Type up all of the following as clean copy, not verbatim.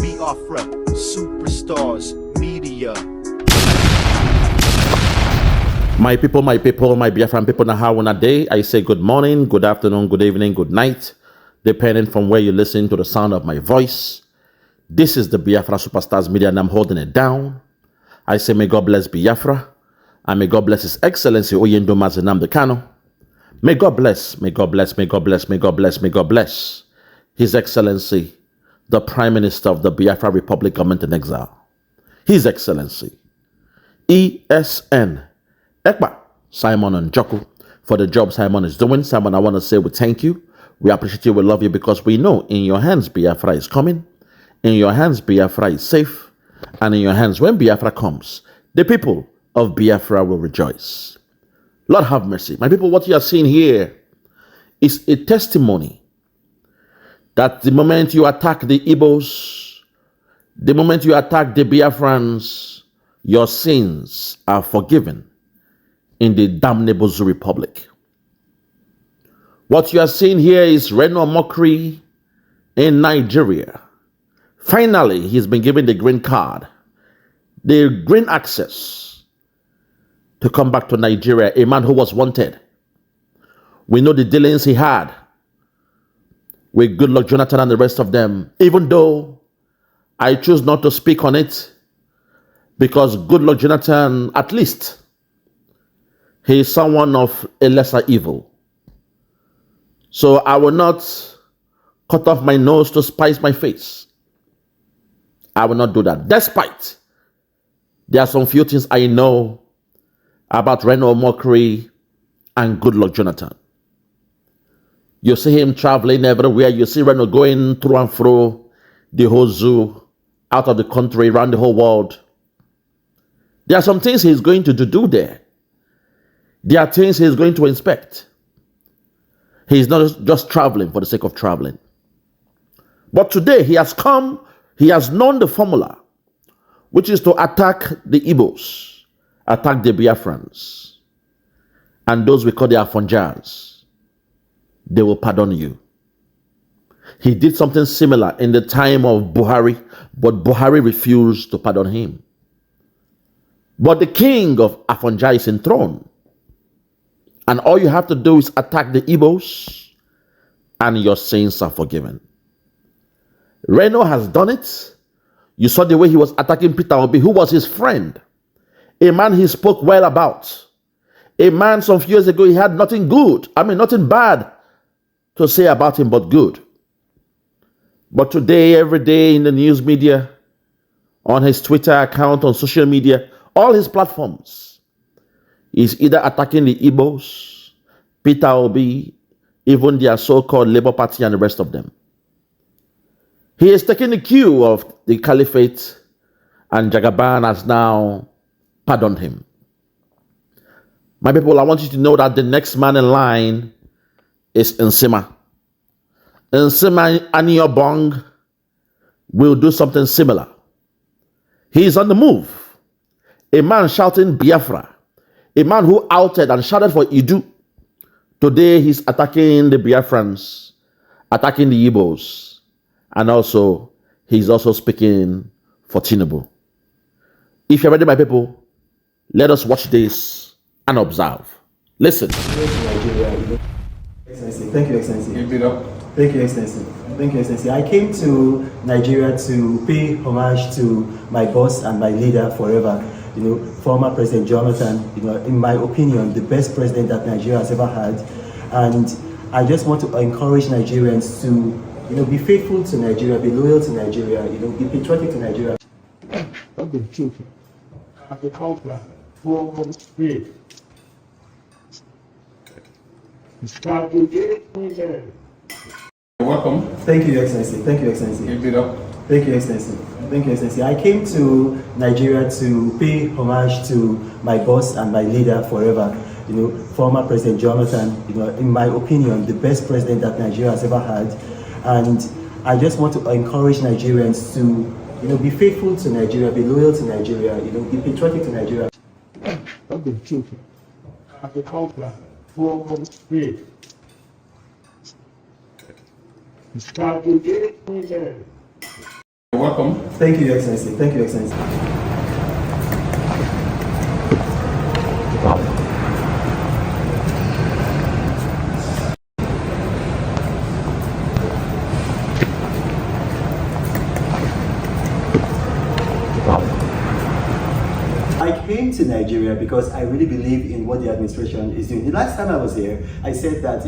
Biafra, superstars, media. My people, my Biafran people, now how on a day, I say good morning, good afternoon, good evening, good night, depending from where you listen to the sound of my voice. This is the Biafra Superstars Media, and I'm holding it down. I say may God bless Biafra, and may God bless His Excellency Oyendo Mazenam Kano. May God bless, may God bless, may God bless, may God bless, may God bless His Excellency, the Prime Minister of the Biafra Republic Government in Exile. His Excellency, ESN, Ekpa, Simon and Joku, for the job Simon is doing. Simon, I want to say we thank you. We appreciate you, we love you, because we know in your hands Biafra is coming. In your hands Biafra is safe. And in your hands, when Biafra comes, the people of Biafra will rejoice. Lord have mercy. My people, what you are seeing here is a testimony that the moment you attack the Igbos, the moment you attack the Biafrans, your sins are forgiven in the damnable Zoo Republic. What you are seeing here is Reno Omokri in Nigeria. Finally, he's been given the green card, the green access to come back to Nigeria, a man who was wanted. We know the dealings he had with Goodluck Jonathan and the rest of them, even though I choose not to speak on it, because Goodluck Jonathan, at least, he is someone of a lesser evil. So I will not cut off my nose to spite my face. I will not do that. Despite there are some few things I know about Reno Omokri and Goodluck Jonathan. You see him traveling everywhere. You see Reno going through and through the whole zoo, out of the country, around the whole world. There are some things he's going to do there. There are things he's going to inspect. He's not just traveling for the sake of traveling. But today he has come, he has known the formula, which is to attack the Igbos, attack the Biafrans, and those we call the Afonjars. They will pardon you. He did something similar in the time of Buhari, but Buhari refused to pardon him. But the king of Afonja is enthroned. And all you have to do is attack the Igbos, and your sins are forgiven. Reno has done it. You saw the way he was attacking Peter Obi, who was his friend. A man he spoke well about. A man some few years ago, he had nothing bad to say about him, but good. But today, every day in the news media, on his Twitter account, on social media, all his platforms, he's either attacking the Igbos, Peter Obi, even their so-called Labour Party and the rest of them. He is taking the cue of the Caliphate, and Jagaban has now pardoned him. My people, I want you to know that the next man in line is Nsima. Nsima Aniobong will do something similar. He is on the move. A man shouting Biafra. A man who outed and shouted for Idu. Today he's attacking the Biafrans, attacking the Igbos. And also, he's also speaking for Tinubu. If you're ready, my people, let us watch this and observe. Listen. Thank you, Excellency. Thank you, Excellency. Thank you, Excellency. I came to Nigeria to pay homage to my boss and my leader forever, former President Jonathan. In my opinion, the best president that Nigeria has ever had. And I just want to encourage Nigerians to be faithful to Nigeria, be loyal to Nigeria, be patriotic to Nigeria. Of the truth, as a culture, for spirit. Welcome. Thank you, Excellency. Thank you, Excellency. Thank you, Excellency. Thank you, Excellency. I came to Nigeria to pay homage to my boss and my leader forever, former President Jonathan. In my opinion, the best president that Nigeria has ever had. And I just want to encourage Nigerians to, be faithful to Nigeria, be loyal to Nigeria, be patriotic to Nigeria. Of the truth, as a culture, for spirit. welcome. Thank you, Your Excellency. Thank you, Your Excellency. I came to Nigeria because I really believe in what the administration is doing. The last time I was here, I said that,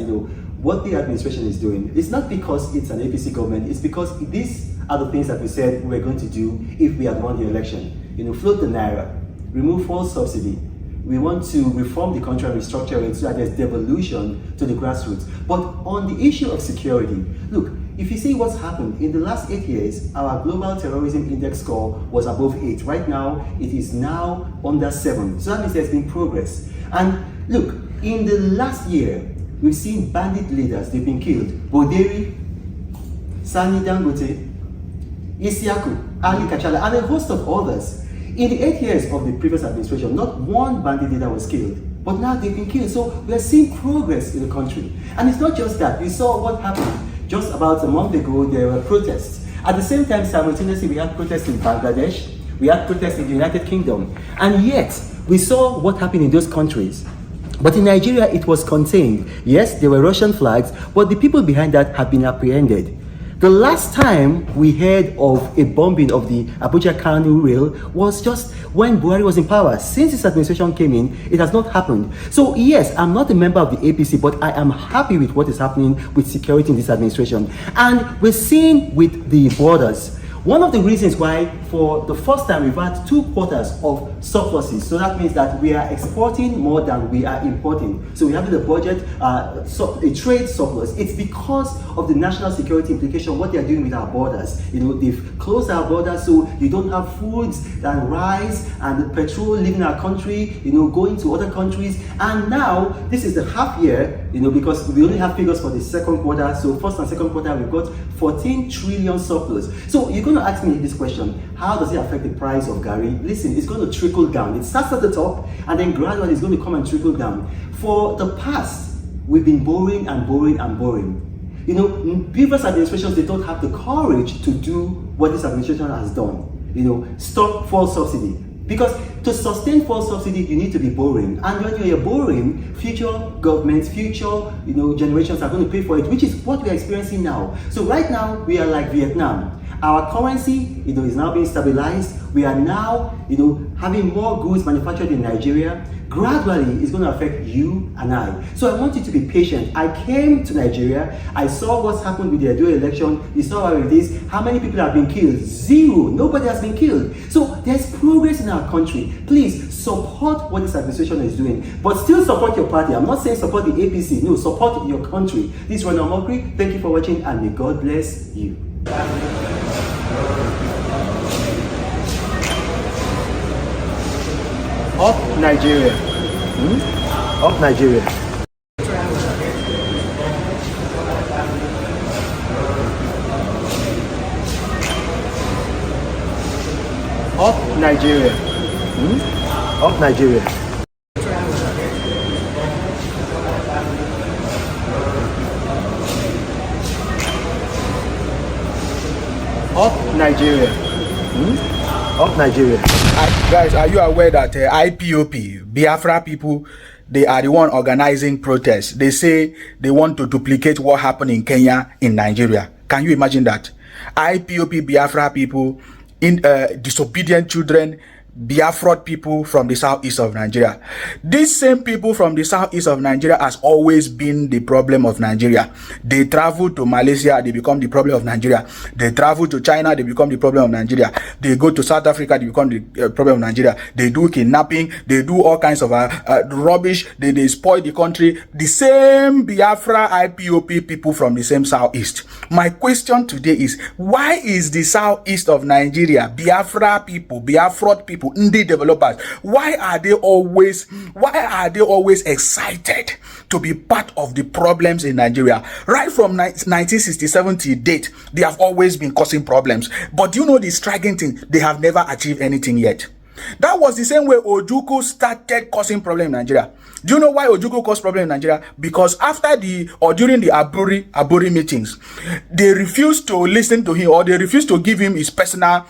what the administration is doing, it's not because it's an APC government, it's because these are the things that we said we were going to do if we had won the election. Float the naira, remove fuel subsidy. We want to reform the country and restructure it so that there's devolution to the grassroots. But on the issue of security, look, if you see what's happened, in the last 8 years, our global terrorism index score was above 8. Right now, it is now under 7. So that means there's been progress. And look, in the last year, we've seen bandit leaders, they've been killed. Boderi, Sani Dangote, Isiaku, Ali Kachala, and a host of others. In the 8 years of the previous administration, not one bandit leader was killed. But now they've been killed. So we are seeing progress in the country. And it's not just that. We saw what happened. Just about a month ago, there were protests. At the same time, simultaneously, we had protests in Bangladesh, we had protests in the United Kingdom, and yet we saw what happened in those countries. But in Nigeria, it was contained. Yes, there were Russian flags, but the people behind that have been apprehended. The last time we heard of a bombing of the Abuja-Kanu rail was just when Buhari was in power. Since this administration came in, it has not happened. So yes, I'm not a member of the APC, but I am happy with what is happening with security in this administration. And we're seeing with the borders, one of the reasons why for the first time we've had 2 quarters of surpluses. So that means that we are exporting more than we are importing. So we have in the budget a trade surplus. It's because of the national security implication, what they are doing with our borders. They've closed our borders so you don't have foods and rice and petrol leaving our country, going to other countries. And now this is the half year, because we only have figures for the second quarter. So first and second quarter, we've got 14 trillion surplus. So you're going to ask me this question: how does it affect the price of Gary? Listen, it's going to trickle down. It starts at the top and then gradually it's going to come and trickle down. For the past, we've been borrowing and borrowing and borrowing. Previous administrations, they don't have the courage to do what this administration has done. Stop fuel subsidy. Because to sustain fuel subsidy, you need to be borrowing. And when you're borrowing, future governments, future generations are going to pay for it, which is what we are experiencing now. So right now, we are like Vietnam. Our currency, is now being stabilized. We are now, having more goods manufactured in Nigeria. Gradually, it's going to affect you and I. So I want you to be patient. I came to Nigeria. I saw what's happened with the Edo election. You saw how it is. How many people have been killed? 0. Nobody has been killed. So there's progress in our country. Please support what this administration is doing, but still support your party. I'm not saying support the APC. No, support your country. This is Reno Omokri. Thank you for watching, and may God bless you. Up Nigeria. Up Nigeria. Up Nigeria. Up Nigeria. Up Nigeria. Up Nigeria. Guys, are you aware that IPOB, Biafra people, they are the one organizing protests? They say they want to duplicate what happened in Kenya in Nigeria. Can you imagine that? IPOB, Biafra people, disobedient children, Biafra people from the southeast of Nigeria. These same people from the southeast of Nigeria has always been the problem of Nigeria. They travel to Malaysia, they become the problem of Nigeria. They travel to China, they become the problem of Nigeria. They go to South Africa, they become the problem of Nigeria. They do kidnapping, they do all kinds of rubbish, they spoil the country. The same Biafra IPOP people from the same southeast. My question today is, why is the southeast of Nigeria, Biafra people, Biafra people, indie developers, why are they always excited to be part of the problems in Nigeria? Right from 1967 to date, they have always been causing problems. But you know the striking thing, they have never achieved anything yet. That was the same way Ojukwu started causing problem in Nigeria. Do you know why Ojukwu caused problem in Nigeria? Because after during the Aburi meetings, they refused to listen to him, or they refused to give him his personal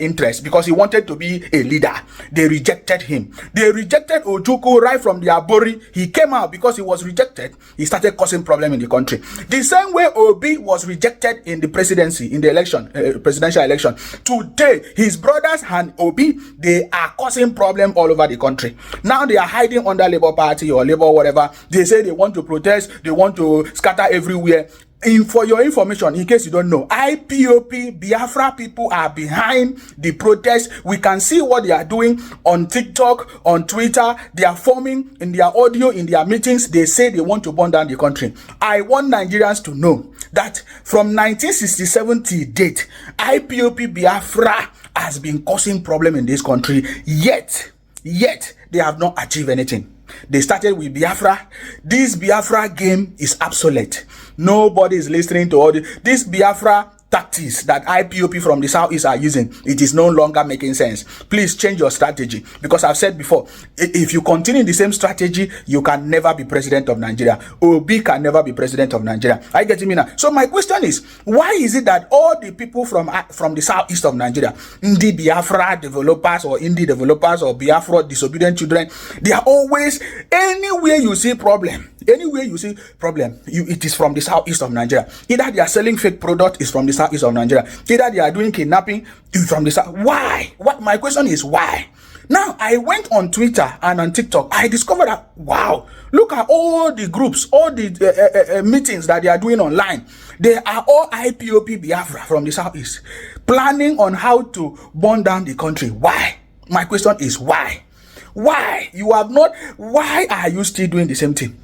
interest because he wanted to be a leader. They rejected him. They rejected Ojukwu right from the Aburi. He came out because he was rejected. He started causing problem in the country. The same way Obi was rejected in the presidency, in the election, presidential election. Today, his brothers and Obi, they are causing problem all over the country. Now they are hiding under Labour Party or Labour whatever. They say they want to protest, they want to scatter everywhere. For your information, in case you don't know, IPOB, Biafra people are behind the protest. We can see what they are doing on TikTok, on Twitter. They are forming in their audio, in their meetings. They say they want to burn down the country. I want Nigerians to know that from 1967 till date, IPOB Biafra has been causing problem in this country. Yet they have not achieved anything. They started with Biafra. This Biafra game is obsolete. Nobody is listening to all this Biafra tactics that IPOP from the southeast are using. It is no longer making sense. Please change your strategy, because I've said before, if you continue the same strategy, you can never be president of Nigeria. Obi can never be president of Nigeria. Are you getting me now? So my question is, why is it that all the people from the southeast of Nigeria, indie Biafra developers or indie developers or Biafra disobedient children, they are always, anywhere you see problem, it is from the southeast of Nigeria. Either they are selling fake product, is from the southeast of Nigeria. Either they are doing kidnapping, is from the south. Why? What my question is, why? Now I went on Twitter and on TikTok. I discovered that, wow, look at all the groups, all the meetings that they are doing online. They are all IPOP Biafra from the southeast, planning on how to burn down the country. Why? My question is, why? Why? You have not. Why are you still doing the same thing?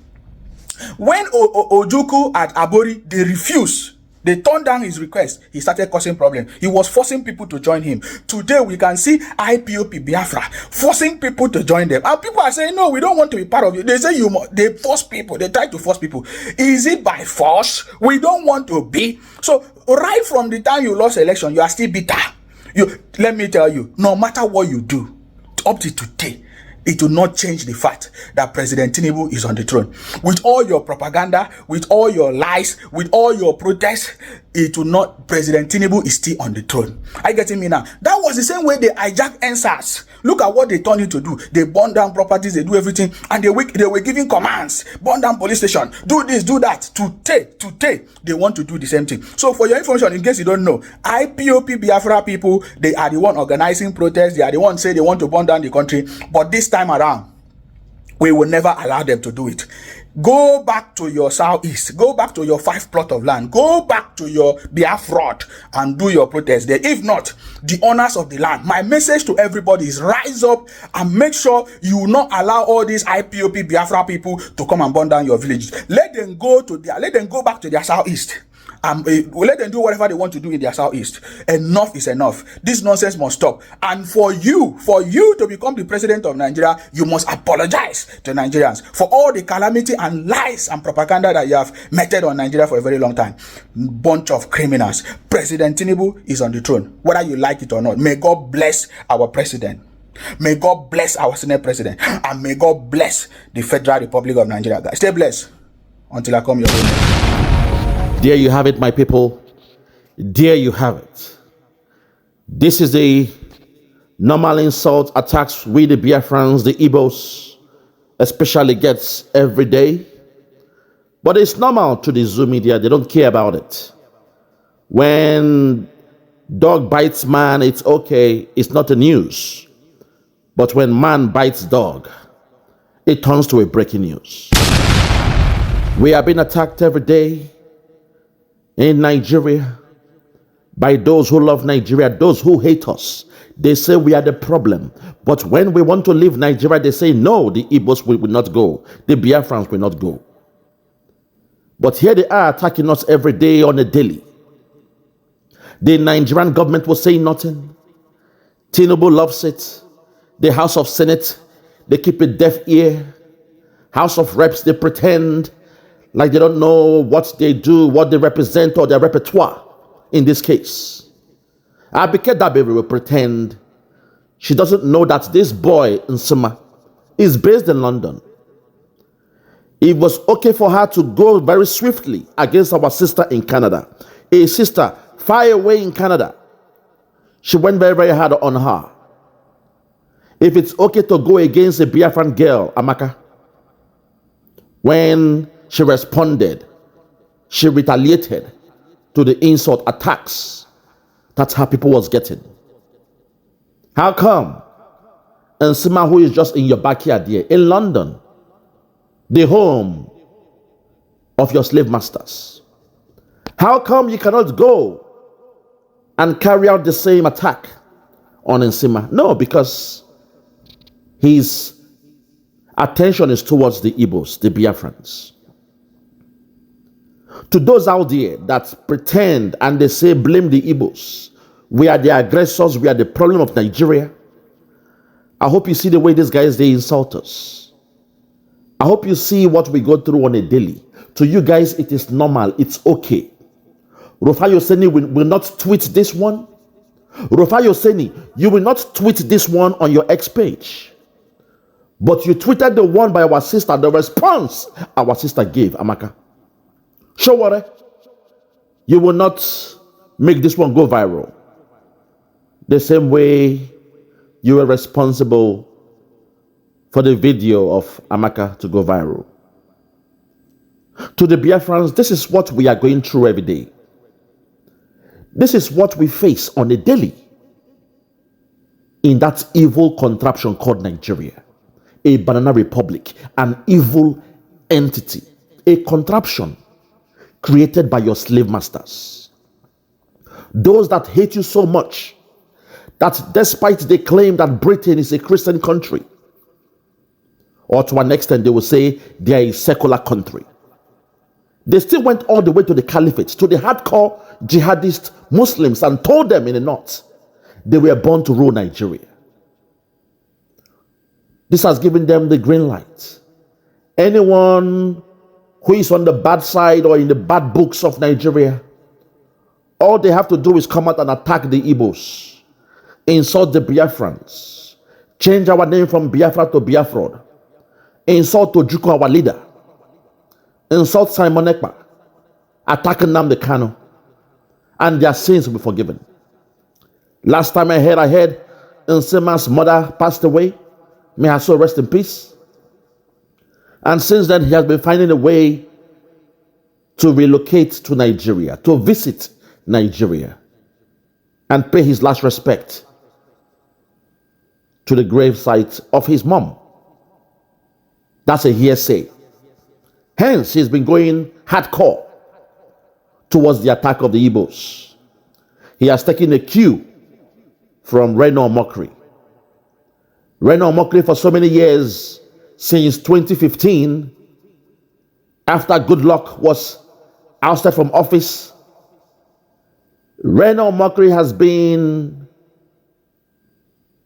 When Ojukwu at Abori, they refused. They turned down his request. He started causing problem. He was forcing people to join him. Today, we can see IPOP Biafra forcing people to join them. And people are saying, no, we don't want to be part of it. They say they force people. They try to force people. Is it by force? We don't want to be. So, right from the time you lost election, you are still bitter. Let me tell you, no matter what you do, up to today, it will not change the fact that President Tinubu is on the throne. With all your propaganda, with all your lies, with all your protests, it will not. President Tinubu is still on the throne. Are you getting me now? That was the same way they hijacked NSAS. Look at what they turned it to do. They burn down properties, they do everything, and they were giving commands. Burn down police station, do this, do that. Today, they want to do the same thing. So for your information, in case you don't know, IPOP Biafra people, they are the one organizing protests. They are the one say they want to burn down the country. But this time around, we will never allow them to do it. Go back to your southeast. Go back to your 5 plot of land. Go back to your Biafra and do your protest there. If not, the owners of the land, my message to everybody is rise up and make sure you will not allow all these IPOP Biafra people to come and burn down your villages. Let them go back to their southeast. Let them do whatever they want to do in their southeast. Enough is enough. This nonsense must stop. And for you to become the president of Nigeria, you must apologize to Nigerians for all the calamity and lies and propaganda that you have meted on Nigeria for a very long time. Bunch of criminals. President Tinubu is on the throne, whether you like it or not. May God bless our president. May God bless our Senate president. And may God bless the Federal Republic of Nigeria. Guys, stay blessed until I come your way. There you have it, my people. There you have it. This is the normal insult attacks we, the Biafrans, the Igbos, especially gets every day. But it's normal to the Zoom media. They don't care about it. When dog bites man, it's okay. It's not the news. But when man bites dog, it turns to a breaking news. We are being attacked every day in Nigeria by those who love Nigeria, those who hate us. They say we are the problem. But when we want to leave Nigeria, they say no, the Igbos will not go. The Biafrans will not go. But here they are attacking us every day on a daily. The Nigerian government will say nothing. Tinubu loves it. The House of Senate, they keep a deaf ear. House of Reps, they pretend like they don't know what they do, what they represent, or their repertoire in this case. Abike Dabiri will pretend She doesn't know that this boy, Nsima, is based in London. It was okay for her to go very swiftly against our sister in Canada. A sister far away in Canada. She went very, very hard on her. If it's okay to go against a Biafran girl, Amaka, when she responded, she retaliated to the insult attacks. That's how people was getting. How come? And Nsima, who is just in your backyard here, in London, the home of your slave masters, how come you cannot go and carry out the same attack on Nsima? No, because his attention is towards the Igbos, the Biafrans. To those out there that pretend and they say blame the Igbos, we are the aggressors, we are the problem of Nigeria. I hope you see the way these guys, they insult us. I hope you see what we go through on a daily. To you guys, it is normal, it's okay. Rufai Oseni will not tweet this one. Rufai Oseni, you will not tweet this one on your X page. But you tweeted the one by our sister, the response our sister gave, Amaka. Show what? You will not make this one go viral. The same way you were responsible for the video of Amaka to go viral. To the Biafrans, this is what we are going through every day. This is what we face on a daily in that evil contraption called Nigeria. A banana republic, an evil entity, a contraption created by your slave masters. Those that hate you so much that despite they claim that Britain is a Christian country, or to an extent they will say they are a secular country, they still went all the way to the caliphate, to the hardcore jihadist Muslims, and told them in the north they were born to rule Nigeria. This has given them the green light. Anyone who is on the bad side or in the bad books of Nigeria, all they have to do is come out and attack the Igbos, insult the Biafrans, change our name from Biafra to Biafra, insult Ojukwu, our leader, insult Simon Ekpa, attack Nnamdi Kanu, and their sins will be forgiven. Last time I heard Nsima's mother passed away. May her soul rest in peace. And since then, he has been finding a way to relocate to Nigeria, to visit Nigeria, and pay his last respect to the gravesite of his mom. That's a hearsay. Hence, he's been going hardcore towards the attack of the Igbos. He has taken a cue from Reno Omokri. Reno Omokri, for so many years, since 2015, after Goodluck was ousted from office, Reno Omokri has been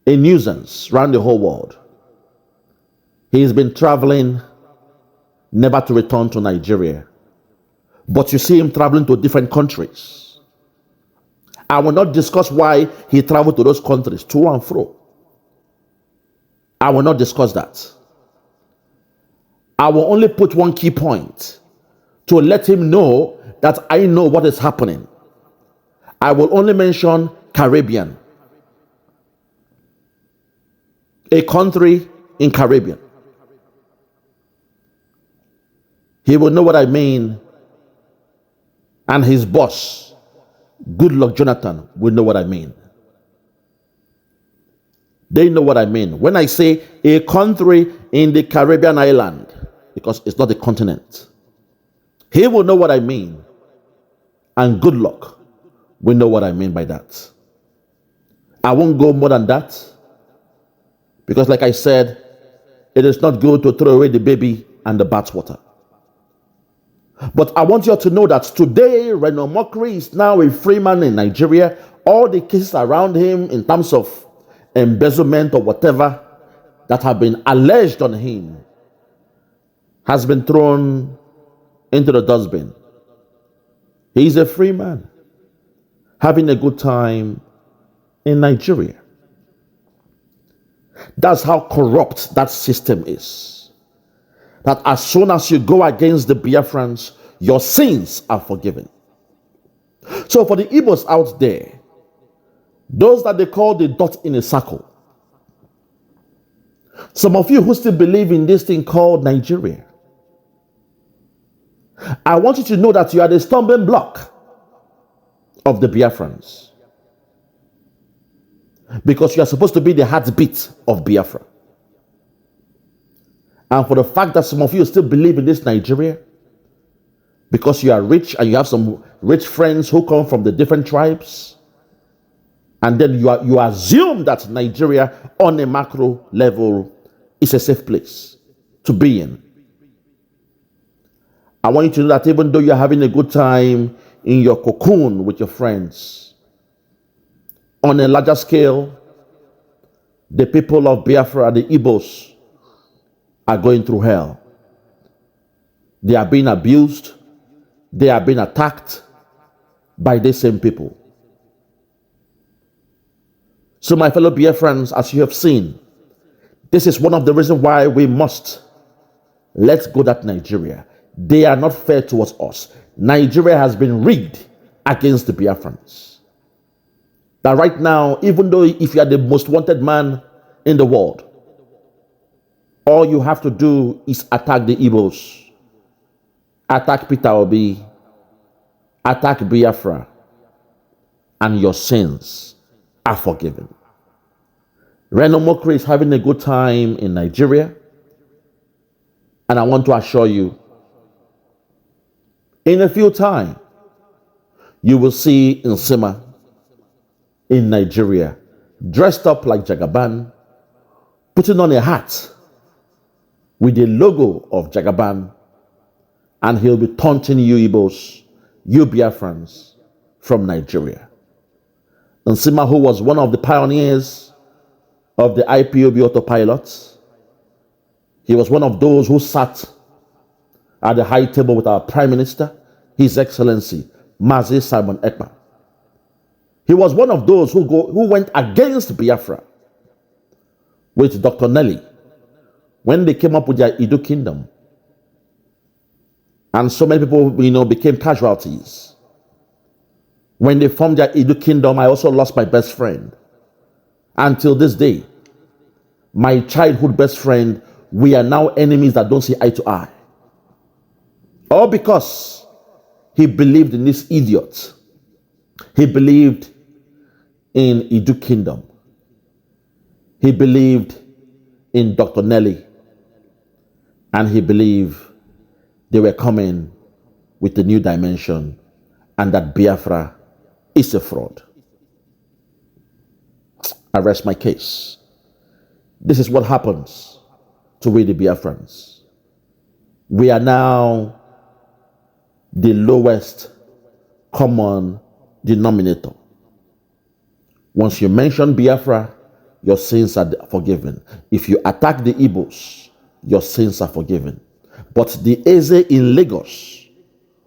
a nuisance around the whole world. He's been traveling, never to return to Nigeria. But you see him traveling to different countries. I will not discuss why he traveled to those countries, to and fro. I will not discuss that. I will only put one key point to let him know that I know what is happening. I will only mention Caribbean, a country in Caribbean. He will know what I mean, and his boss, Goodluck Jonathan, will know what I mean. They know what I mean. When I say a country in the Caribbean island, because it's not a continent, he will know what I mean. And Goodluck will know what I mean by that. I won't go more than that. Because like I said, it is not good to throw away the baby and the bathwater. But I want you all to know that today, Reno Omokri is now a free man in Nigeria. All the cases around him in terms of embezzlement or whatever that have been alleged on him has been thrown into the dustbin. He is a free man, having a good time in Nigeria. That's how corrupt that system is. That as soon as you go against the Biafrans, your sins are forgiven. So for the Igbos out there, those that they call the dot in a circle, some of you who still believe in this thing called Nigeria, I want you to know that you are the stumbling block of the Biafrans. Because you are supposed to be the heartbeat of Biafra. And for the fact that some of you still believe in this Nigeria, because you are rich and you have some rich friends who come from the different tribes, and then you assume that Nigeria on a macro level is a safe place to be in. I want you to know that even though you're having a good time in your cocoon with your friends, on a larger scale, the people of Biafra, the Igbos, are going through hell. They are being abused. They are being attacked by the same people. So my fellow Biafrans, as you have seen, this is one of the reasons why we must let go that Nigeria. They are not fair towards us. Nigeria has been rigged against the Biafrans. That right now, even though if you are the most wanted man in the world, all you have to do is attack the Igbos, attack Peter Obi, attack Biafra, and your sins are forgiven. Reno Omokri is having a good time in Nigeria, and I want to assure you, in a few time, you will see Nsima in Nigeria, dressed up like Jagaban, putting on a hat with the logo of Jagaban, and he'll be taunting you Igbos, you Biafrans from Nigeria. Nsima, who was one of the pioneers of the IPOB Autopilot, he was one of those who sat at the high table with our Prime Minister, His Excellency, Mazi Simon Ekpa. He was one of those who went against Biafra with Dr. Nelly when they came up with their Idu Kingdom. And so many people, became casualties. When they formed their Idu Kingdom, I also lost my best friend. Until this day, my childhood best friend, we are now enemies that don't see eye to eye. All because he believed in this idiot. He believed in Idu Kingdom. He believed in Dr. Nelly. And he believed they were coming with a new dimension and that Biafra is a fraud. I rest my case. This is what happens to we the Biafrans. We are now the lowest common denominator. Once you mention Biafra, your sins are forgiven. If you attack the Igbos, your sins are forgiven. But the Eze in Lagos,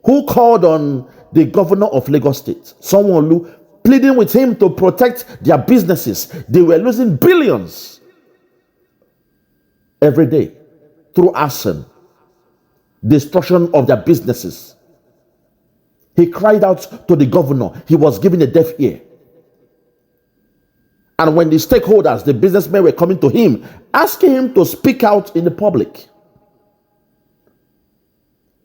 who called on the governor of Lagos State, Sanwo-Olu, pleading with him to protect their businesses, they were losing billions every day through arson, destruction of their businesses. He cried out to the governor. He was given a deaf ear. And when the stakeholders, the businessmen, were coming to him, asking him to speak out in the public,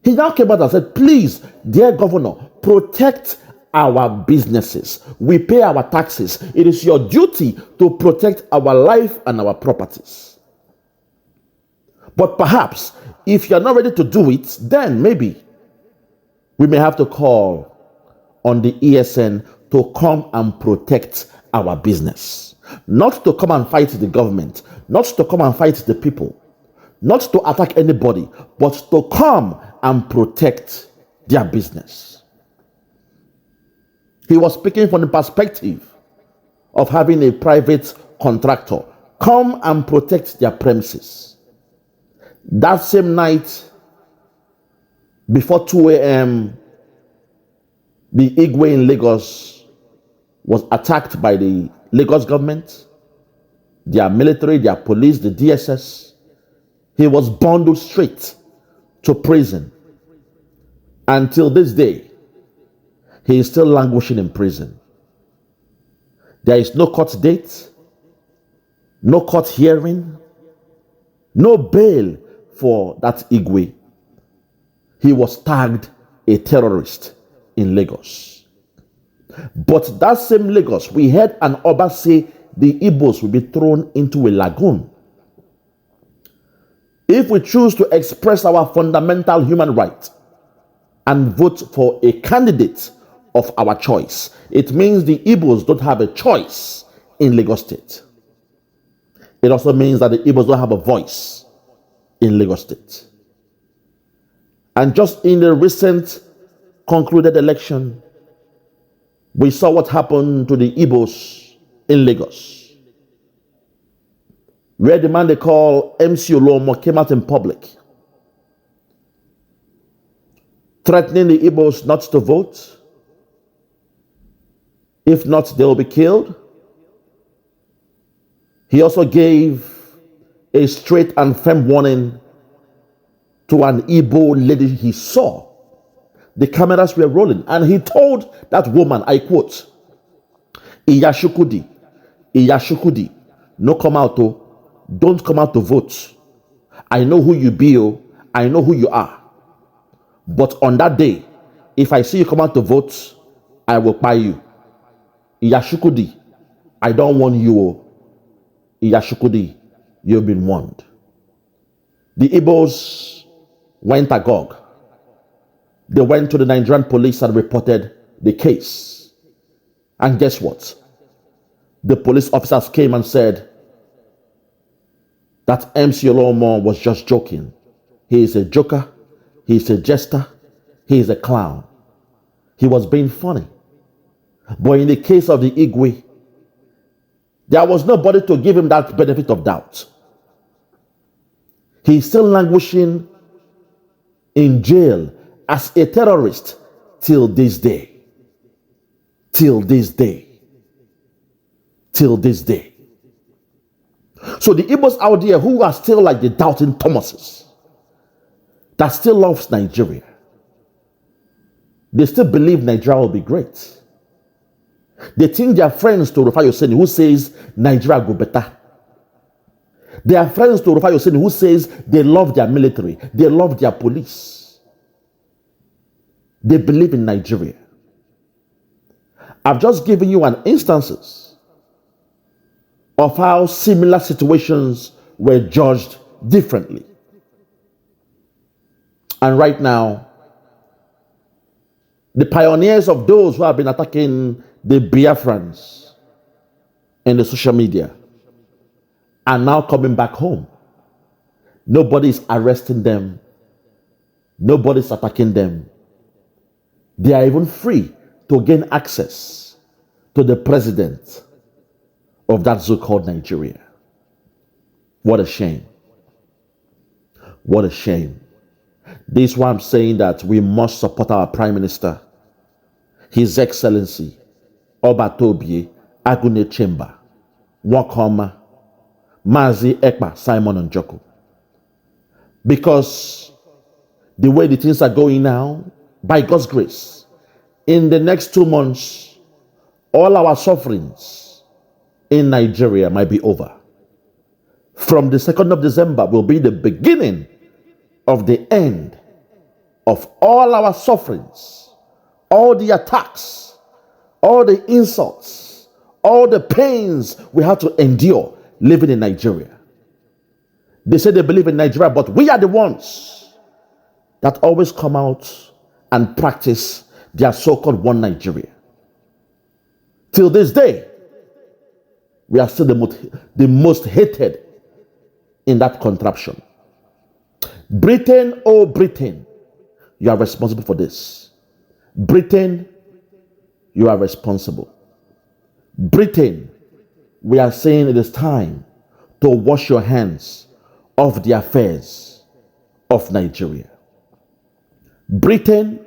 he now came out and said, please, dear governor, protect our businesses. We pay our taxes. It is your duty to protect our life and our properties. But perhaps, if you're not ready to do it, then maybe we may have to call on the ESN to come and protect our business. Not to come and fight the government, not to come and fight the people, not to attack anybody, but to come and protect their business. He was speaking from the perspective of having a private contractor come and protect their premises. That same night, before 2 a.m., the Igwe in Lagos was attacked by the Lagos government. their military, their police, the DSS. He was bundled straight to prison. Until this day, he is still languishing in prison. There is no court date, no court hearing, no bail for that Igwe. He was tagged a terrorist in Lagos. But that same Lagos, we heard an Oba say the Igbos will be thrown into a lagoon. If we choose to express our fundamental human right and vote for a candidate of our choice, it means the Igbos don't have a choice in Lagos State. It also means that the Igbos don't have a voice in Lagos State. And just in the recent concluded election, we saw what happened to the Igbos in Lagos, where the man they call MC Olomo came out in public, threatening the Igbos not to vote. If not, they will be killed. He also gave a straight and firm warning to an Igbo lady he saw. The cameras were rolling, and he told that woman, I quote, Iyashukudi, no come out, oh, don't come out to vote. I know who you be, oh, I know who you are. But on that day, if I see you come out to vote, I will buy you. Iyashukudi, I don't want you, oh. Iyashukudi, you've been warned. The Igbos went agog. They went to the Nigerian police and reported the case. And guess what? The police officers came and said that MC Olomo was just joking. He is a joker. He is a jester. He is a clown. He was being funny. But in the case of the Igwe, there was nobody to give him that benefit of doubt. He's still languishing in jail as a terrorist till this day. Till this day. Till this day. So the Igbos out there who are still like the doubting Thomases, that still loves Nigeria, they still believe Nigeria will be great. They think they are friends to Rufai Oseni who says Nigeria go better. They are friends to Rufai Oseni who says they love their military, they love their police. They believe in Nigeria. I've just given you an instances of how similar situations were judged differently. And right now, the pioneers of those who have been attacking the Biafrans in the social media are now coming back home. Nobody's arresting them. Nobody's attacking them. They are even free to gain access to the president of that so-called Nigeria. What a shame. What a shame. This is why I'm saying that we must support our Prime Minister, His Excellency, Obatobie Agune Chemba, Wakoma, Mazi Ekpa, Simon Njoko. Because the way the things are going now, by God's grace, in the next 2 months, all our sufferings in Nigeria might be over. From the 2nd of December will be the beginning of the end of all our sufferings, all the attacks, all the insults, all the pains we have to endure living in Nigeria. They say they believe in Nigeria, but we are the ones that always come out and practice their so-called one Nigeria. Till this day, we are still the most hated in that contraption. Britain, oh Britain, you are responsible for this. Britain, you are responsible. Britain, we are saying it is time to wash your hands of the affairs of Nigeria. Britain,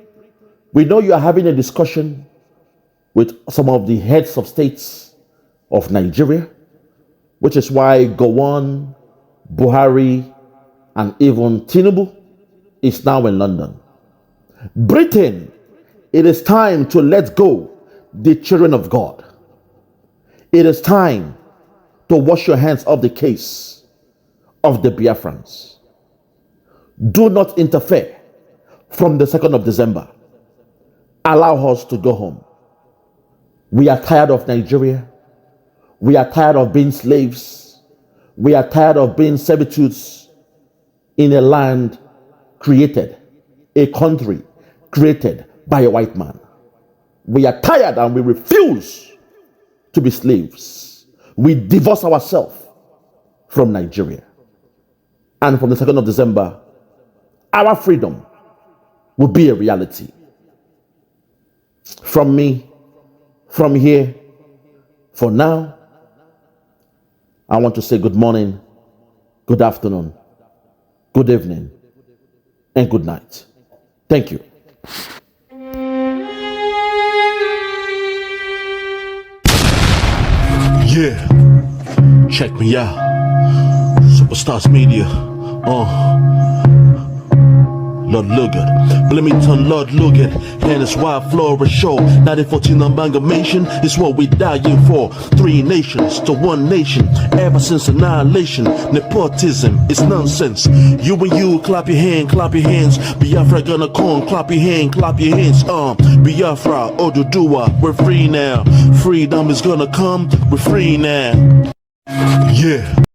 we know you are having a discussion with some of the heads of states of Nigeria, which is why Gowon, Buhari, and even Tinubu is now in London. Britain, it is time to let go the children of God. It is time to wash your hands of the case of the Biafrans. Do not interfere from the 2nd of December. Allow us to go home. We are tired of Nigeria. We are tired of being slaves. We are tired of being servitudes in a land created, a country created by a white man. We are tired and we refuse to be slaves. We divorce ourselves from Nigeria. And from the 2nd of December, our freedom will be a reality. From me, from here, for now, I want to say good morning, good afternoon, good evening, and good night. Thank you. Yeah, check me out. Superstars Media. Lord Lugard, Bloomington, Lord Lugard, and it's Wild Flora Show. 1914 amalgamation is what we dying for. 3 nations to 1 nation, ever since annihilation. Nepotism is nonsense. You and you, clap your hands. Biafra gonna come, clap your hands. Biafra, Odudua, we're free now. Freedom is gonna come, we're free now. Yeah.